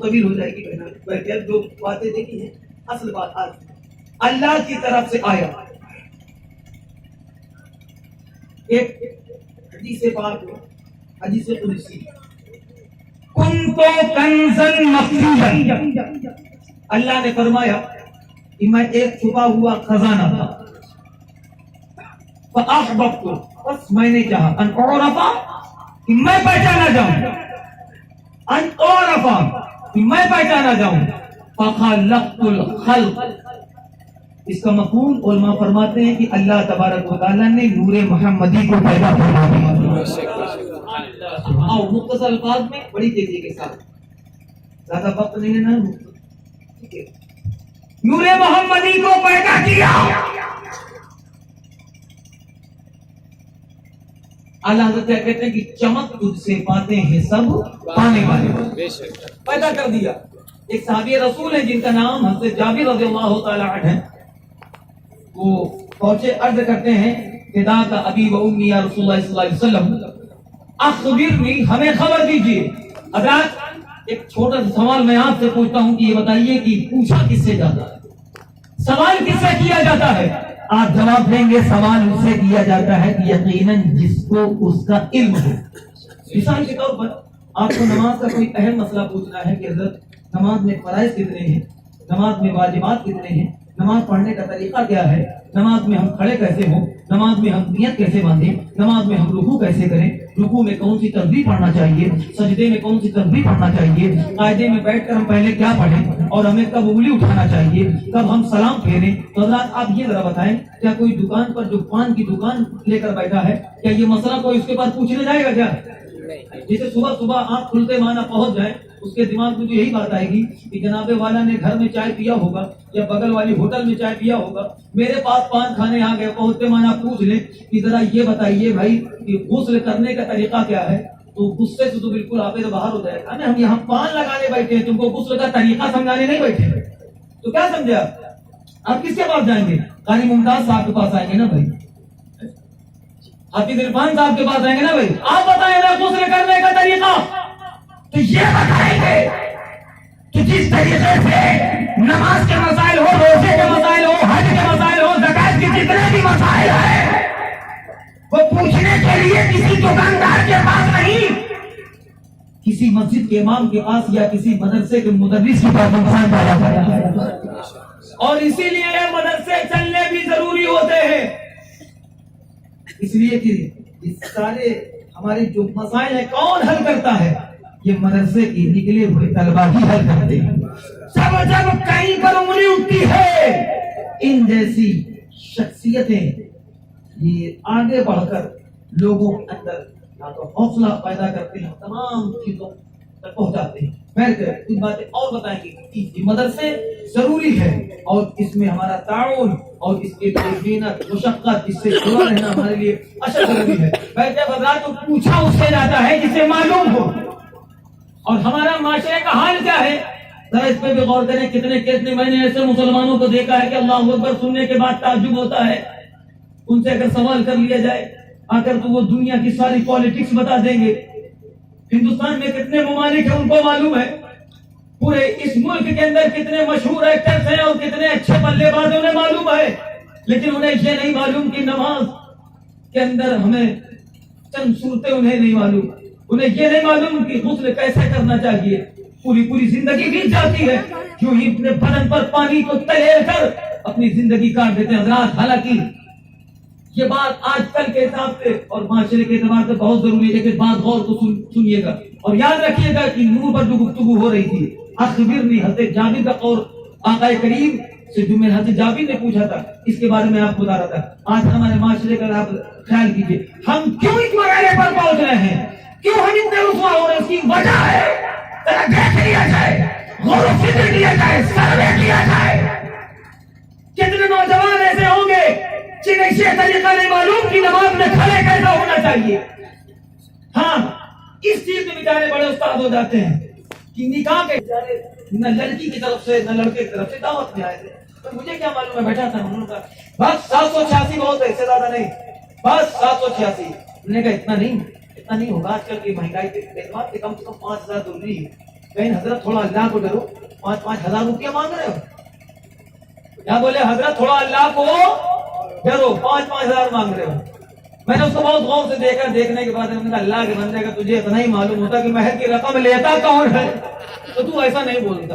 طویل ہو جائے گی بہنا جو باتیں دیکھی ہیں اصل بات آج اللہ کی طرف سے آیا ایک حدیث پاک حدیث قدسی کنتو کنزن مخفیا اللہ نے فرمایا کہ میں ایک چھپا ہوا خزانہ تھا فاحببت بس میں نے چاہا ان اعرفا کہ میں پہچانا جاؤں ان اعرفا کہ میں پہچانا جاؤں فخلقت الخلق اس کا مفہوم علماء فرماتے ہیں کہ اللہ تبارک و تعالیٰ نے نور محمدی کو پیدا فرما دیا. اور مختصر الفاظ میں بڑی تیزی کے ساتھ زیادہ وقت نہیں لینا ہے. نور محمدی کو پیدا کیا. اللہ حضرت کہتے ہیں کہ چمک تجھ سے باتیں ہیں سب پانے والے پیدا کر دیا. ایک صحابی رسول ہے جن کا نام حضرت جابر رضی اللہ تعالی عنہ ہے. وہ پہنچے عرض کرتے ہیں فداک ابی و امی یا رسول اللہ صلی اللہ علیہ وسلم اخبرنی ہمیں خبر دیجیے. حضرات ایک چھوٹا سا سوال میں آپ سے پوچھتا ہوں کہ یہ بتائیے کہ پوچھا کس سے جاتا ہے, سوال کس سے کیا جاتا ہے؟ آپ جواب دیں گے سوال اس سے کیا جاتا ہے کہ یقیناً جس کو اس کا علم ہو. مثال کے طور پر آپ کو نماز کا کوئی اہم مسئلہ پوچھنا ہے کہ حضرت نماز میں فرائض کتنے ہیں, نماز میں واجبات کتنے ہیں, نماز پڑھنے کا طریقہ کیا ہے, نماز میں ہم کھڑے کیسے ہوں, نماز میں ہم نیت کیسے باندھیں, نماز میں ہم رکوع کیسے کریں, رکوع میں کون سی تسبیح پڑھنا چاہیے, سجدے میں کون سی تسبیح پڑھنا چاہیے, قاعدے میں بیٹھ کر ہم پہلے کیا پڑھیں اور ہمیں کب انگلی اٹھانا چاہیے, کب ہم سلام پھیریں. تو حضرات آپ یہ ذرا بتائیں کیا کوئی دکان پر جو پان کی دکان لے کر بیٹھا ہے کیا یہ مسئلہ کوئی اس کے پاس پوچھنے جائے گا کیا؟ جسے صبح صبح آپ کھلتے مانا پہنچ جائیں اس کے دماغ میں تو یہی بات آئے گی کہ جناب والا نے گھر میں چائے پیا ہوگا یا بغل والی ہوٹل میں چائے پیا ہوگا, میرے پاس پان کھانے آ گئے, پہنچتے مانا پوچھ لیں کہ ذرا یہ بتائیے بھائی کہ غسل کرنے کا طریقہ کیا ہے, تو غصے سے تو بالکل آپ سے باہر ہو جائے گا. ہم یہاں پان لگانے بیٹھے ہیں, تم کو غسل کا طریقہ سمجھانے نہیں بیٹھے, تو کیا سمجھے آپ کس کے پاس جائیں گے؟ قاری ممتاز صاحب کے پاس آئیں گے نا بھائی, حافظ عرفان صاحب کے پاس آئیں گے نا بھائی, آپ بتائیں گے غسل کرنے کا طریقہ, تو یہ بتائیں گے کہ جس طریقے سے نماز کے مسائل ہو, روزے کے مسائل ہو, حج کے مسائل ہو, زکات کے جتنے بھی مسائل ہیں وہ پوچھنے کے لیے کسی دکاندار کے پاس نہیں, کسی مسجد کے امام کے پاس یا کسی مدرسے کے مدرس کے پاس انسان پیدا کرتا ہے. اور اسی لیے یہ مدرسے چلنے بھی ضروری ہوتے ہیں, اس لیے کہ یہ سارے ہمارے جو مسائل ہیں کون حل کرتا ہے؟ یہ مدرسے کی نکلے ہوئے طلبا ہی حل کرتے ہیں. جب کہیں پر انگلی اٹھتی ہے ان جیسی شخصیتیں یہ آگے بڑھ کر لوگوں کے اندر نہ تو حوصلہ پیدا کرتے ہیں, تمام چیزوں تک پہنچاتے ہیں. کچھ باتیں اور بتائیں گے کہ مدرسے ضروری ہے اور اس میں ہمارا تعاون اور اس کے محنت مشقت اس سے جڑا رہنا ہمارے لیے اشد ضروری ہے. جب حضرات کو پوچھا اس سے جاتا ہے جسے معلوم ہو, اور ہمارا معاشرے کا حال کیا ہے ذرا اس پہ بھی غور کریں. کتنے میں نے ایسے مسلمانوں کو دیکھا ہے کہ اللہ اکبر سننے کے بعد تعجب ہوتا ہے, ان سے اگر سوال کر لیا جائے آ کر تو وہ دنیا کی ساری پالیٹکس بتا دیں گے. ہندوستان میں کتنے ممالک ہیں ان کو معلوم ہے, پورے اس ملک کے اندر کتنے مشہور ایکٹرز ہیں اور کتنے اچھے بلے باز انہیں معلوم ہے, لیکن انہیں یہ نہیں معلوم کہ نماز کے اندر ہمیں چند صورتیں انہیں نہیں معلوم, انہیں یہ نہیں معلوم کہ غسل کیسے کرنا چاہیے. پوری زندگی بیت جاتی ہے جو ہی اپنے بدن پر پانی کو تلیر کر اپنی زندگی کاٹ دیتے ہیں. حضرات حالانکہ یہ بات آج کل کے حساب سے اور معاشرے کے اعتبار سے بہت ضروری ہے, لیکن بات غور کو سنیے گا اور یاد رکھیے گا کہ نور پر جو گفتگو ہو رہی تھی اخبرنی حضرت جابر کا قول آقا کریم سے جو میں حضرت جابر نے پوچھا تھا اس کے بارے میں آپ کو بتا رہا تھا. آج ہمارے معاشرے کا آپ خیال کیجیے ہم کیوں اس مرحلے پر پہنچ رہے ہیں, کیوں ہم اتنے رسوا ہو رہے ہیں, اس کی وجہ ہے ذرا دیکھ لیا جائے, غور و فکر کیا جائے, سروے کیا جائے. کتنے نوجوان ایسے ہوں گے جنہیں یہ طریقہ نہیں معلوم کہ نماز میں کھڑے کیسا ہونا چاہیے. ہاں اس چیز میں بیچارے بڑے استاد ہو جاتے ہیں کہ نکاح کے نہ لڑکی کی طرف سے نہ لڑکے کی طرف سے دعوت میں آئے تھے, تو مجھے کیا معلوم ہے, بیٹھا تھا انہوں نے کہا بس 786 بہت ہے, اس سے زیادہ نہیں, بس 786. میں نے کہا اتنا نہیں ہوگا, آج کل کی مہنگائی کے اعتبار سے کم 5000 ضروری ہے. کہیں حضرت تھوڑا اللہ کو ڈرو، 5,000 روپیہ مانگ رہے ہو؟ کیا بولے حضرت تھوڑا اللہ کو ڈرو، 5,000 مانگ رہے ہو؟ میں نے اس کو بہت غور سے دیکھا، دیکھنے کے بعد میں نے کہا اللہ کے بندے کا تجھے اتنا ہی معلوم ہوتا کہ مہر کی رقم لیتا کون ہے تو تو ایسا نہیں بولتا۔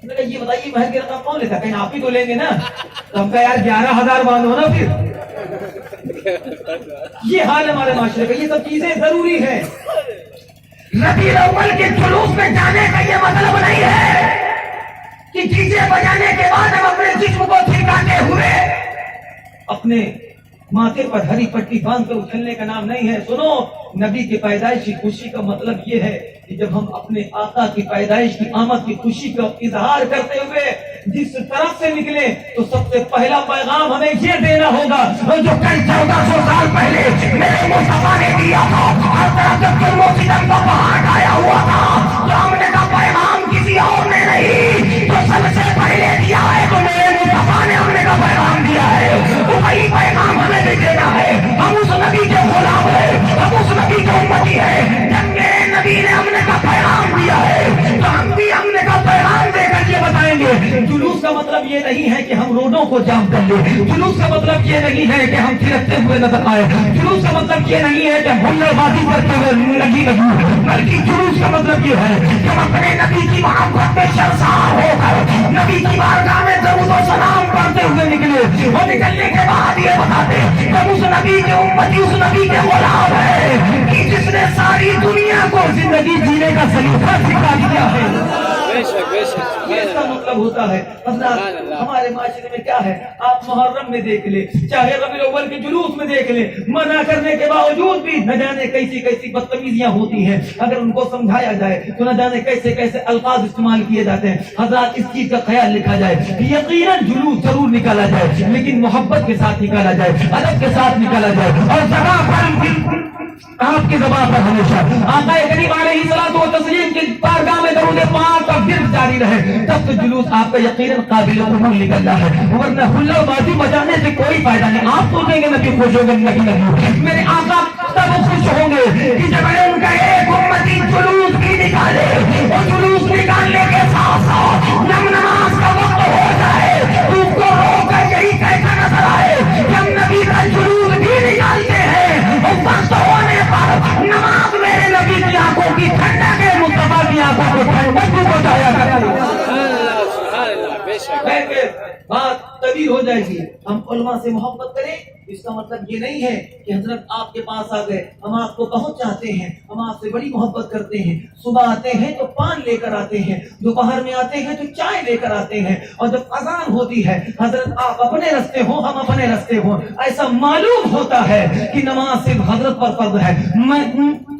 میں نے کہا یہ بتائیے مہر کی رقم کون لیتا؟ کہیں آپ ہی تو لیں گے نا؟ تو ہم کہا یار 11,000 باندھو نا پھر۔ یہ حال ہے ہمارے معاشرے کا، یہ سب چیزیں ضروری ہیں۔ ربیع الاول کے جلوس میں جانے کا یہ مطلب نہیں ہے کہ ڈی جے بجانے کے بعد ہم اپنے جسم کو تھکاتے ہوئے اپنے ماتھے پر ہری پٹی باندھ کر اچھلنے کا نام نہیں ہے۔ سنو، نبی کی پیدائش کی خوشی کا مطلب یہ ہے کہ جب ہم اپنے آقا کی پیدائش کی آمد کی خوشی کا اظہار کرتے ہوئے جس طرف سے نکلے تو سب سے پہلا پیغام ہمیں یہ دینا ہوگا جو کئی 1400 سال پہلے میرے مصطفیٰ نے دیا تھا۔ ہر طرف جب ظلم و ستم کا پہاڑ آیا ہوا تھا تو ہم نے کہا پیغام کسی اور نے نہیں، تو سب سے پہلے دیا ہے تو میرے مصطفیٰ نے ہم نے کا پیغام دیا ہے، تو وہی پیغام ہمیں بھی دینا ہے۔ ہم اس نبی کے غلام ہیں، ہم اس نبی کے امتی ہیں۔ جب میرے نبی نے ہم نے کا پیغام دیا ہے تو ہم بھی ہم نے کا پیغام دے کر یہ بتائیں گے۔ جلوس کا مطلب یہ نہیں ہے کہ ہم روڈوں کو جام کر لیں، جلوس کا مطلب یہ نہیں ہے کہ ہم تھرکتے ہوئے نظر آئے، جلوس کا مطلب یہ نہیں ہے کہ ہم ہلڑ بازی کرتے ہوئے لگی، بلکہ جلوس کا مطلب یہ ہے کہ ہم اپنے نبی کی محبت میں شرمسار ہو کر نبی کی بارگاہ میں درود و سلام پڑھتے ہوئے نکلے، اور نکلنے کے بعد یہ بتاتے کہ اس نبی کے امتی اس نبی کے غلام ہے کہ جس نے ساری دنیا کو زندگی جینے کا سلیقہ سکھا دیا ہے۔ یہ اس کا مطلب ہوتا ہے۔ حضرات ہمارے معاشرے میں کیا ہے، آپ محرم میں دیکھ لیں، چاہے ربیع الاول کے جلوس میں دیکھ لیں، منع کرنے کے باوجود بھی نہ جانے کیسی کیسی بدتمیزیاں ہوتی ہیں۔ اگر ان کو سمجھایا جائے تو نہ جانے کیسے کیسے الفاظ استعمال کیے جاتے ہیں۔ حضرات اس چیز کا خیال رکھا جائے، یقیناً جلوس ضرور نکالا جائے لیکن محبت کے ساتھ نکالا جائے، ادب کے ساتھ نکالا جائے، اور زبان پر آپ کی زبان پر ہمیشہ آقا کریم علیہ الصلوۃ والتسلیم کی بارگاہ میں درود پاک کا ورد جاری رہے، تب تو جلوس آپ کا یقیناً قابل قبول نکلتا ہے، ورنہ ہلڑ بازی بجانے سے کوئی فائدہ نہیں۔ آپ سوچیں گے نبی خوش ہو گئے، نہیں، میرے آقا تب خوش ہوں گے کہ جب ان کا ایک امتی جلوس بھی نکالے، اور جلوس نکالنے کے ساتھ ساتھ جب نماز کا وقت ہو جائے تو اس کو رو کر یہی کہتا نظر آئے کہ ہم نبی کا جلوس بھی نکالتے ہیں، اور وقت ہونے پر نماز میرے نبی کی آنکھوں کی ٹھنڈک ہے، مصطفیٰ کی آنکھوں کو ٹھنڈک بھی پہنچایا کرتی ہے۔ بات طویل ہو جائے گی، ہم علماء سے محبت کریں، اس کا مطلب یہ نہیں ہے کہ حضرت آپ کے پاس آ گئے، ہم آپ کو بہت چاہتے ہیں، ہم آپ سے بڑی محبت کرتے ہیں، صبح آتے ہیں تو پان لے کر آتے ہیں، دوپہر میں آتے ہیں تو چائے لے کر آتے ہیں، اور جب اذان ہوتی ہے حضرت آپ اپنے رستے ہوں ہم اپنے رستے ہوں، ایسا معلوم ہوتا ہے کہ نماز صرف حضرت پر فرض ہے۔ میں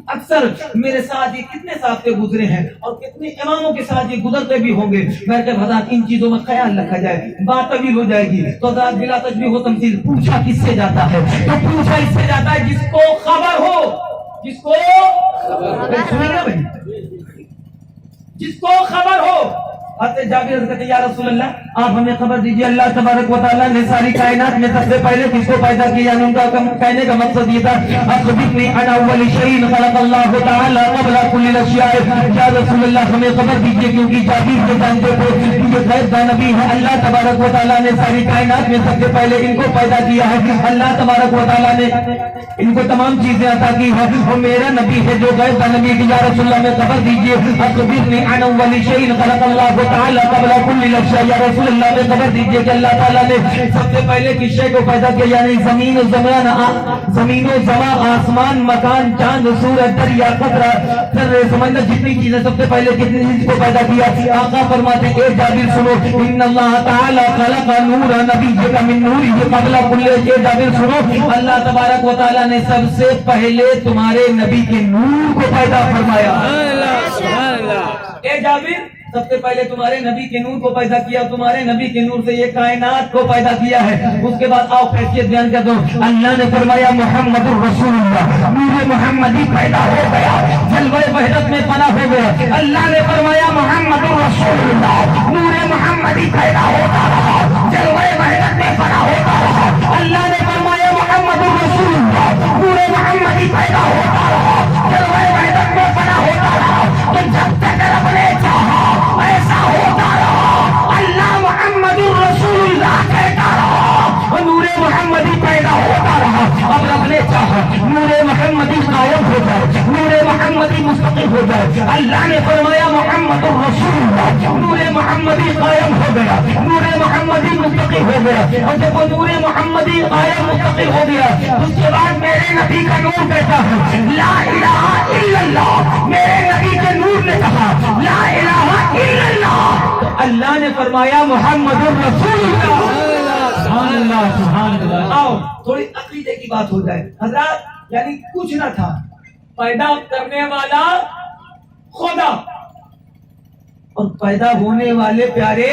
اکثر میرے ساتھ یہ کتنے ساتھ گزرے ہیں اور کتنے اماموں کے ساتھ یہ گزرتے بھی ہوں گے، میں جب حضرات ان چیزوں میں خیال رکھا جائے بات طویل ہو جائے گی تو حضرات بلا تشبیہ و تمثیل پوچھا کس سے جاتا ہے، تو پوچھا اس سے جاتا ہے جس کو خبر ہو، جس کو جس کو خبر ہو۔ حضرت جابر کہتے ہیں یا رسول اللہ آپ ہمیں خبر دیجئے، اللہ تبارک و تعالیٰ نے ساری کائنات میں سب سے پہلے کس کو پیدا کیا؟ ان کا کہنے کا مقصد یہ تھا اخبرنی عن اول شیء خلق اللہ تعالیٰ قبل کل الاشیاء، یا رسول اللہ ہمیں خبر دیجئے، کیونکہ جابر کو جانتے تھے یہ غیب کا نبی ہے، اللہ تبارک و تعالیٰ نے ساری کائنات میں سب سے پہلے ان کو پیدا کیا ہے، اللہ تبارک و تعالیٰ نے ان کو تمام چیزیں عطا کی ہے، اور میرا نبی ہے جو غیب کا نبی ہے، یا رسول اللہ ہمیں خبر دیجئے اخبرنی عن اول شیء خلق اللہ تعالیٰ قبل کل الاشیاء، یا رسول اللہ میں خبر دیجئے کہ اللہ تعالیٰ نے سب سے پہلے کس شے کو پیدا کیا، یعنی زمین و زمان، زمین و زمان، آسمان، مکان، چاند، سورج، دریا، قطرہ، ذرے، سمندر، جتنی چیزیں سب سے پہلے کتنی چیز کو پیدا کیا؟ آقا فرماتے ہیں اے جابر سنو، ان اللہ تعالیٰ خلق نور نبیک من نورہ قبل کل شیء، جابر سنو اللہ تبارک و تعالیٰ نے سب سے پہلے تمہارے نبی کے نور کو پیدا فرمایا۔ اے جابر سب سے پہلے تمہارے نبی کے نور کو پیدا کیا، تمہارے نبی کے نور سے یہ کائنات کو پیدا کیا ہے۔ اس کے بعد آؤ حیثیت بیان کر دو، اللہ نے فرمایا محمد الرسول اللہ، نور محمدی پیدا ہو گیا، جلوہ وحدت میں فنا ہو گیا۔ اللہ نے فرمایا محمد الرسول اللہ، نور محمدی پیدا ہوتا رہا، جلوہ وحدت میں فنا ہوتا رہا۔ اللہ نے فرمایا محمد الرسول اللہ، نور محمدی پیدا ہوتا رہا، جلوہ وحدت میں فنا ہوتا رہا۔ تو جب تک اللہ نے فرمایا محمد الرسول اللہ، نور محمدی قائم ہو گیا، نور محمدی مستقل ہو گیا، اور جب وہ نور محمدی قائم مستقل ہو گیا اس کے بعد میرے نبی کا نور کہتا ہے لا الہ الا اللہ، میرے نبی کے نور نے کہا لا الہ الا اللہ، تو اللہ نے فرمایا محمد الرسول اللہ۔ سبحان اللہ سبحان اللہ۔ آؤ تھوڑی عقیدے کی بات ہو جائے حضرات، یعنی کچھ نہ تھا، پیدا کرنے والا خدا اور پیدا ہونے والے پیارے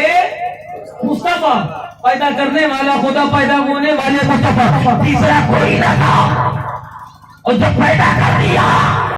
مصطفیٰ، پیدا کرنے والا خدا، پیدا ہونے والے مصطفیٰ، تیسرا کوئی نہ تھا، اور جب پیدا کر دیا